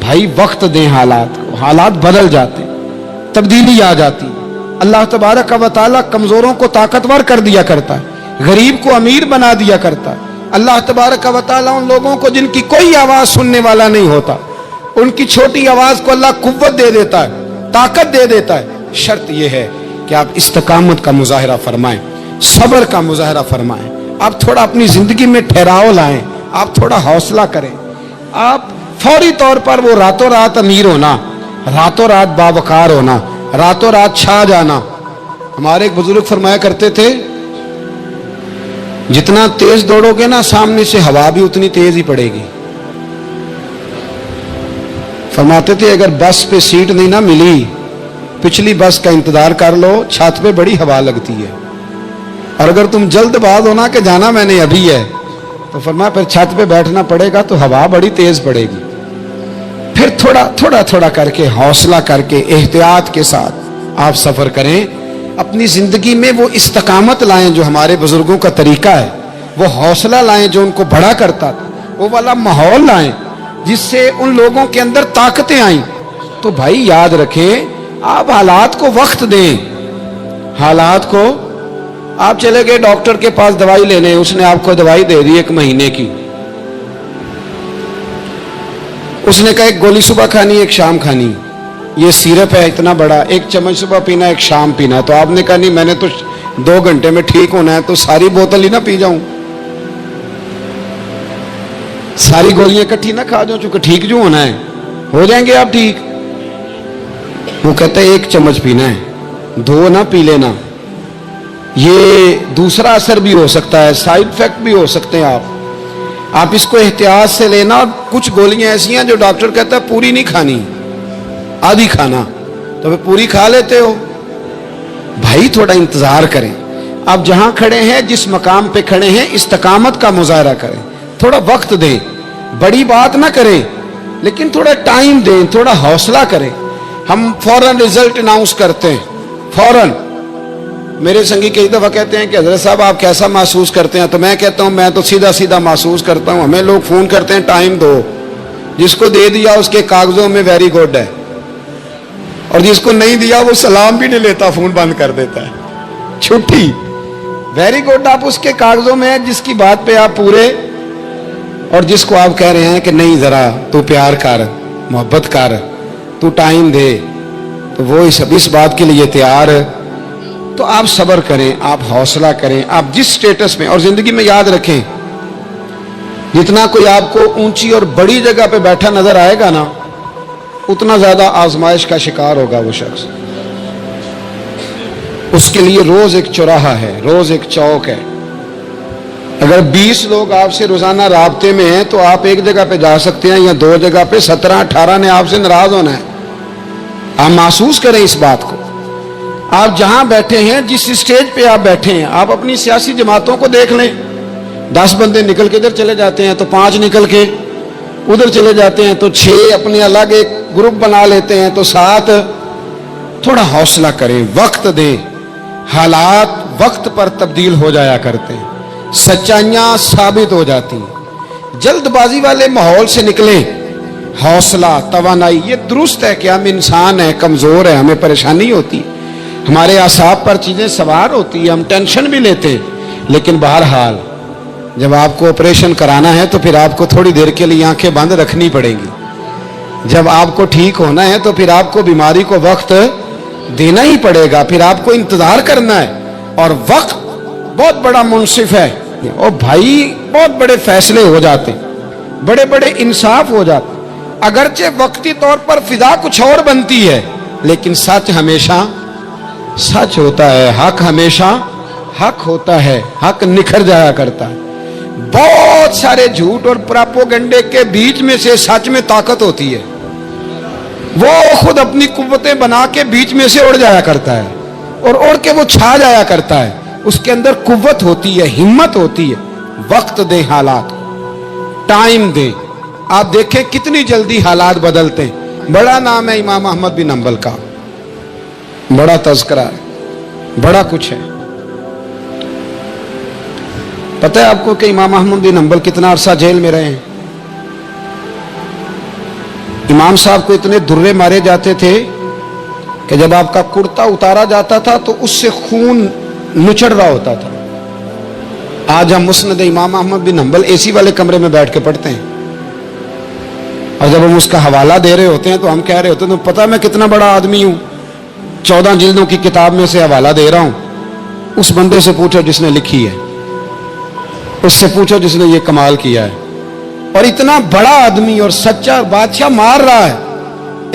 بھائی وقت دیں حالات کو، حالات بدل جاتے، تبدیلی آ جاتی۔ اللہ تبارک و تعالیٰ کمزوروں کو طاقتور کر دیا کرتا ہے، غریب کو امیر بنا دیا کرتا ہے۔ اللہ تبارک و تعالیٰ ان لوگوں کو جن کی کوئی آواز سننے والا نہیں ہوتا، ان کی چھوٹی آواز کو اللہ قوت دے دیتا ہے، طاقت دے دیتا ہے۔ شرط یہ ہے کہ آپ استقامت کا مظاہرہ فرمائیں، صبر کا مظاہرہ فرمائیں، آپ تھوڑا اپنی زندگی میں ٹھہراؤ لائیں، آپ تھوڑا حوصلہ کریں۔ آپ فوری طور پر وہ راتوں رات امیر ہونا، راتوں رات باوقار ہونا، راتوں رات چھا جانا۔ ہمارے ایک بزرگ فرمایا کرتے تھے جتنا تیز دوڑو گے نا سامنے سے ہوا بھی اتنی تیز ہی پڑے گی۔ فرماتے تھے اگر بس پہ سیٹ نہیں نہ ملی، پچھلی بس کا انتظار کر لو، چھت پہ بڑی ہوا لگتی ہے، اور اگر تم جلد باز ہونا کہ جانا میں نے ابھی ہے تو فرمایا پھر چھت پہ بیٹھنا پڑے گا تو ہوا بڑی تیز پڑے گی۔ پھر تھوڑا تھوڑا کر کے، حوصلہ کر کے، احتیاط کے ساتھ آپ سفر کریں، اپنی زندگی میں وہ استقامت لائیں جو ہمارے بزرگوں کا طریقہ ہے، وہ حوصلہ لائیں جو ان کو بڑا کرتا تھا، وہ والا ماحول لائیں جس سے ان لوگوں کے اندر طاقتیں آئیں۔ تو بھائی یاد رکھیں، آپ حالات کو وقت دیں، حالات کو۔ آپ چلے گئے ڈاکٹر کے پاس دوائی لینے، اس نے آپ کو دوائی دے دی 1 مہینے کی، اس نے کہا 1 گولی صبح کھانی 1 شام کھانی، یہ سیرپ ہے اتنا بڑا، 1 چمچ صبح پینا 1 شام پینا۔ تو آپ نے کہا نہیں میں نے تو 2 گھنٹے میں ٹھیک ہونا ہے، تو ساری بوتل ہی نہ پی جاؤں، ساری گولیاں اکٹھی نہ کھا جاؤں، چونکہ ٹھیک جو ہونا ہے ہو جائیں گے آپ ٹھیک۔ وہ کہتے ہیں 1 چمچ پینا ہے، 2 نہ پی لینا، یہ دوسرا اثر بھی ہو سکتا ہے، سائیڈ افیکٹ بھی ہو سکتے ہیں۔ آپ اس کو احتیاط سے لینا۔ اور کچھ گولیاں ایسی ہیں جو ڈاکٹر کہتا ہے پوری نہیں کھانی، آدھی کھانا، تو پھر پوری کھا لیتے ہو۔ بھائی تھوڑا انتظار کریں، آپ جہاں کھڑے ہیں، جس مقام پہ کھڑے ہیں، استقامت کا مظاہرہ کریں، تھوڑا وقت دیں، بڑی بات نہ کریں لیکن تھوڑا ٹائم دیں، تھوڑا حوصلہ کریں۔ ہم فوراً رزلٹ اناؤنس کرتے ہیں، فوراً۔ میرے سنگی کئی دفعہ کہتے ہیں کہ حضرت صاحب آپ کیسا محسوس کرتے ہیں؟ تو میں کہتا ہوں میں تو سیدھا محسوس کرتا ہوں۔ ہمیں لوگ فون کرتے ہیں ٹائم دو، جس کو دے دیا اس کے کاغذوں میں ویری گڈ ہے، اور جس کو نہیں دیا وہ سلام بھی نہیں لیتا، فون بند کر دیتا ہے، چھٹی۔ ویری گڈ آپ اس کے کاغذوں میں ہے جس کی بات پہ آپ پورے، اور جس کو آپ کہہ رہے ہیں کہ نہیں ذرا تو پیار کر، محبت کر، تو ٹائم دے، تو وہ اس بات کے لیے تیار ہے۔ تو آپ صبر کریں، آپ حوصلہ کریں، آپ جس سٹیٹس میں، اور زندگی میں یاد رکھیں جتنا کوئی آپ کو اونچی اور بڑی جگہ پہ بیٹھا نظر آئے گا نا، اتنا زیادہ آزمائش کا شکار ہوگا وہ شخص۔ اس کے لیے روز ایک چوراہا ہے، روز ایک چوک ہے۔ اگر 20 لوگ آپ سے روزانہ رابطے میں ہیں تو آپ ایک جگہ پہ جا سکتے ہیں، یا 2 جگہ پہ 17-18 نے آپ سے ناراض ہونا ہے۔ آپ محسوس کریں اس بات کو۔ آپ جہاں بیٹھے ہیں، جس اسٹیج پہ آپ بیٹھے ہیں، آپ اپنی سیاسی جماعتوں کو دیکھ لیں۔ 10 بندے نکل کے ادھر چلے جاتے ہیں تو 5 نکل کے ادھر چلے جاتے ہیں، تو 6 اپنے الگ ایک گروپ بنا لیتے ہیں، تو 7۔ تھوڑا حوصلہ کریں، وقت دیں، حالات وقت پر تبدیل ہو جایا کرتے ہیں، سچائیاں ثابت ہو جاتی ہیں۔ جلد بازی والے ماحول سے نکلیں، حوصلہ، توانائی۔ یہ درست ہے کہ ہم انسان ہیں، کمزور ہیں، ہمیں پریشانی ہوتی، ہمارے اعصاب پر چیزیں سوار ہوتی ہیں، ہم ٹینشن بھی لیتے ہیں، لیکن بہرحال جب آپ کو آپریشن کرانا ہے تو پھر آپ کو تھوڑی دیر کے لیے آنکھیں بند رکھنی پڑیں گی۔ جب آپ کو ٹھیک ہونا ہے تو پھر آپ کو بیماری کو وقت دینا ہی پڑے گا، پھر آپ کو انتظار کرنا ہے۔ اور وقت بہت بڑا منصف ہے، اور بھائی بہت بڑے فیصلے ہو جاتے ہیں، بڑے بڑے انصاف ہو جاتے ہیں۔ اگرچہ وقتی طور پر فضا کچھ اور بنتی ہے، لیکن سچ ہمیشہ سچ ہوتا ہے، حق ہمیشہ حق ہوتا ہے، حق نکھر جایا کرتا ہے۔ بہت سارے جھوٹ اور پراپوگنڈے کے بیچ میں سے سچ میں طاقت ہوتی ہے، وہ خود اپنی قوتیں بنا کے بیچ میں سے اڑ جایا کرتا ہے، اور اڑ کے وہ چھا جایا کرتا ہے۔ اس کے اندر قوت ہوتی ہے، ہمت ہوتی ہے۔ وقت دیں، حالات ٹائم دیں، آپ دیکھیں کتنی جلدی حالات بدلتے ہیں۔ بڑا نام ہے امام احمد بن حنبل کا، بڑا تذکرہ ہے، بڑا کچھ ہے۔ پتہ ہے آپ کو کہ امام احمد بن حنبل کتنا عرصہ جیل میں رہے ہیں؟ इमाम साहब को इतने दुर्रे मारे जाते थे कि जब आपका कुर्ता उतारा जाता था तो उससे खून नुचड़ रहा होता था। आज हम मुस्नद इमाम अहमद बिन हंबल एसी वाले कमरे में बैठ के पढ़ते हैं, और जब हम उसका हवाला दे रहे होते हैं तो हम कह रहे होते हैं, तो पता मैं कितना बड़ा आदमी हूं, 14 जिल्दों की किताब में से हवाला दे रहा हूं। उस बंदे से पूछो जिसने लिखी है, उससे पूछो जिसने ये कमाल किया है। और इतना बड़ा आदमी और सच्चा बादशाह मार रहा है।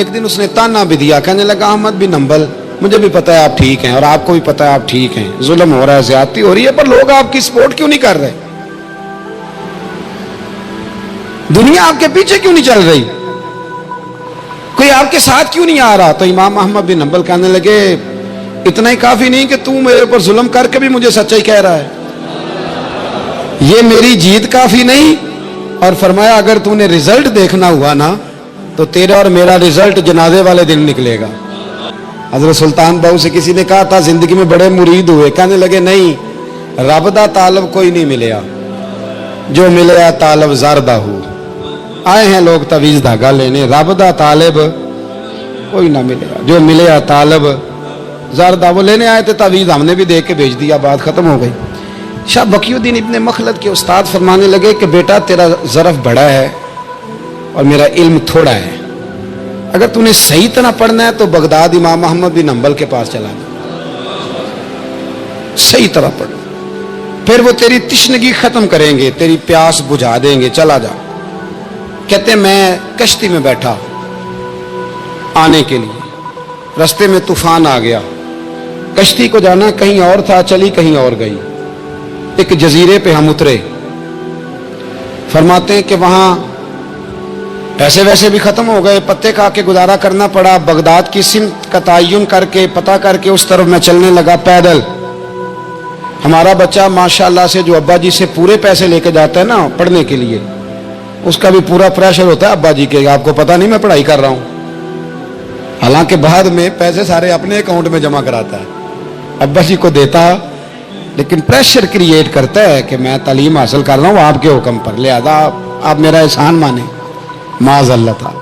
एक दिन उसने ताना भी दिया, कहने लगा अहमद बिन हंबल, मुझे भी पता है आप ठीक हैं और आपको भी पता है आप ठीक हैं, जुल्म हो रहा है, ज्यादती हो रही है, पर लोग आपकी सपोर्ट क्यों नहीं कर रहे? दुनिया आपके पीछे क्यों नहीं चल रही? कोई आपके साथ क्यों नहीं आ रहा? तो इमाम अहमद बिन हंबल कहने लगे, इतना ही काफी नहीं कि तू मेरे ऊपर जुल्म करके भी मुझे सच्चाई कह रहा है, ये मेरी जीत काफी नहीं। और फरमाया अगर तूने रिजल्ट देखना हुआ ना तो तेरा और मेरा रिजल्ट जनाजे वाले दिन निकलेगा। हजरत सुल्तान बाहू से किसी ने कहा था जिंदगी में बड़े मुरीद हुए, कहने लगे नहीं, रब दा तालब कोई नहीं मिलया, जो मिलया तालब ज़रदा हो। आए हैं लोग तवीज धागा लेने, रब दा तालब कोई ना मिलेगा, जो मिलया तालब ज़रदा। वो लेने आए थे तवीज, हमने भी देख के भेज दिया, बात खत्म हो गई। शाह बकीउद्दीन इब्ने मखलद के उस्ताद फरमाने लगे कि बेटा तेरा ज़रफ बड़ा है और मेरा इल्म थोड़ा है, अगर तूने सही तरह पढ़ना है तो बगदाद इमाम अहमद बिन हंबल के पास चला जा, सही तरह पढ़, फिर वो तेरी तिश्नगी खत्म करेंगे, तेरी प्यास बुझा देंगे, चला जा। कहते मैं कश्ती में बैठा आने के लिए, रास्ते में तूफान आ गया, कश्ती को जाना कहीं और था, चली कहीं और गई। एक जजीरे पे हम उतरे। फरमाते हैं कि वहां पैसे वैसे भी खत्म हो गए, पत्ते खा के गुजारा करना पड़ा। बगदाद की सिमत का तयन करके पता करके उस तरफ मैं चलने लगा पैदल। हमारा बच्चा माशाल्लाह से जो अब्बा जी से पूरे पैसे लेके जाता है ना पढ़ने के लिए, उसका भी पूरा प्रेशर होता है अब्बा जी के, आपको पता नहीं मैं पढ़ाई कर रहा हूं। हालांकि बाद में पैसे सारे अपने अकाउंट में जमा कराता है, अब्बा जी को देता, लेकिन प्रेशर क्रिएट करता है कि मैं तालीम हासिल कर रहा हूं आपके हुक्म पर, लिहाजा आप मेरा एहसान माने। माज़अल्लाह था।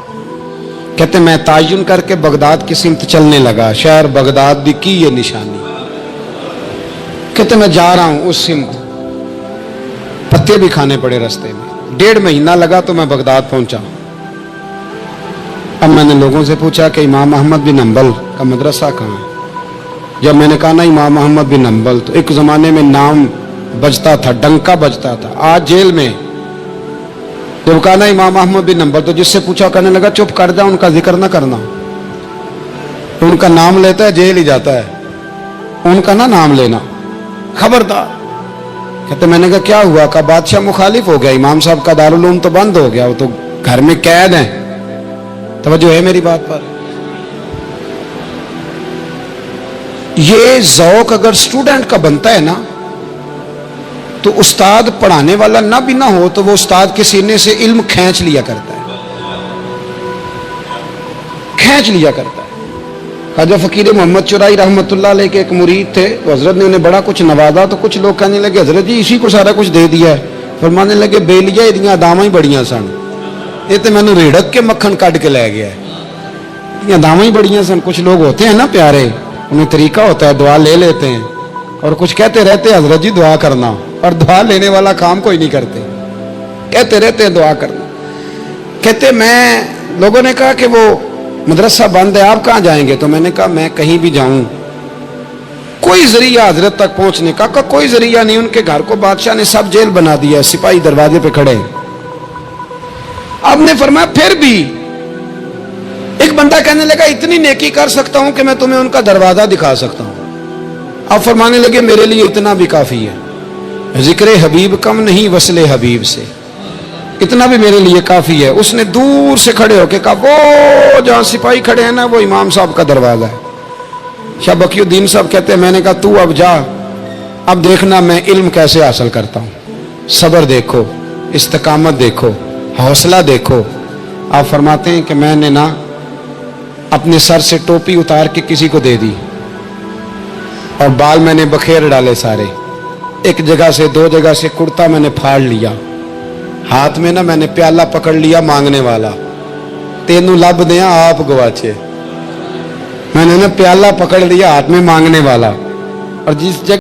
कहते मैं तयन करके बगदाद की सिमत चलने लगा, शहर बगदाद की ये निशानी। कहते मैं जा रहा हूं उस सिमत, पत्ते भी खाने पड़े रास्ते में। 1.5 महीना लगा तो मैं बगदाद पहुंचा। अब मैंने लोगों से पूछा कि इमाम अहमद बिन हंबल का मदरसा कहाँ है? जब मैंने कहा ना इमाम अहमद बिन हंबल, तो एक जमाने में नाम बजता था, डंका बजता था। आज जेल में जब कहा ना इमाम अहमद बिन हंबल, तो जिससे पूछा कहने लगा चुप कर जा, उनका जिक्र ना करना, उनका नाम लेता है जेल ही जाता है, उनका ना नाम लेना, खबरदार। कहते मैंने कहा क्या हुआ? का बादशाह मुखालिफ हो गया, इमाम साहब का दारुल उलूम तो बंद हो गया, वो तो घर में कैद है। तवज्जो है मेरी बात पर? ये ज़ौक अगर स्टूडेंट का बनता है ना, तो उस्ताद पढ़ाने वाला ना भी ना हो तो वो उस्ताद के सीने से इल्म खींच लिया करता है, खींच लिया करता है। ख्वाजा फकीर मोहम्मद चुराई रहमतुल्लाह अलैह के एक मुरीद थे, तो हजरत ने उन्हें बड़ा कुछ नवाजा। तो कुछ लोग कहने लगे हजरत जी इसी को सारा कुछ दे दिया है। फरमाने लगे बेलिया इदियां दावां ही बड़ियां सन, ये तो मैनू रेड़क के मक्खन कट के लै गया, ये दावां ही बड़ियां सन। कुछ लोग होते हैं ना प्यारे, उन्हें तरीका होता है, दुआ ले लेते हैं, और कुछ कहते रहते हैं हजरत जी दुआ करना, और दुआ लेने वाला काम कोई नहीं करते, कहते रहते हैं दुआ करना। कहते मैं, लोगों ने कहा कि वो मदरसा बंद है, आप कहाँ जाएंगे? तो मैंने कहा मैं कहीं भी जाऊं, कोई जरिया हजरत तक पहुंचने का कोई जरिया नहीं। उनके घर को बादशाह ने सब जेल बना दिया, सिपाही दरवाजे पे खड़े। आपने फरमाया फिर भी एक बंदा कहने लगा इतनी नेकी कर सकता हूं कि मैं तुम्हें उनका दरवाजा दिखा सकता हूं। आप फरमाने लगे मेरे लिए इतना भी काफी है, जिक्र हबीब कम नहीं वसले हबीब से, इतना भी मेरे लिए काफी है। उसने दूर से खड़े होकर कहा वो जहां सिपाही खड़े हैं ना, वो इमाम साहब का दरवाजा है। शाह बकीउद्दीन साहब कहते हैं मैंने कहा तू अब जा, अब देखना मैं इल्म कैसे हासिल करता हूं। सब्र देखो, इस्तिकामत देखो, हौसला देखो। आप फरमाते हैं कि मैंने ना अपने सर से टोपी उतार के किसी को दे दी, और बाल मैंने बखेर डाले सारे, एक जगह से 2 जगह से कुर्ता मैंने फाड़ लिया, हाथ में ना मैंने प्याला पकड़ लिया मांगने वाला, तेनू लब दिया आप गवाचे। मैंने ना प्याला पकड़ लिया हाथ में मांगने वाला, और जिस जगह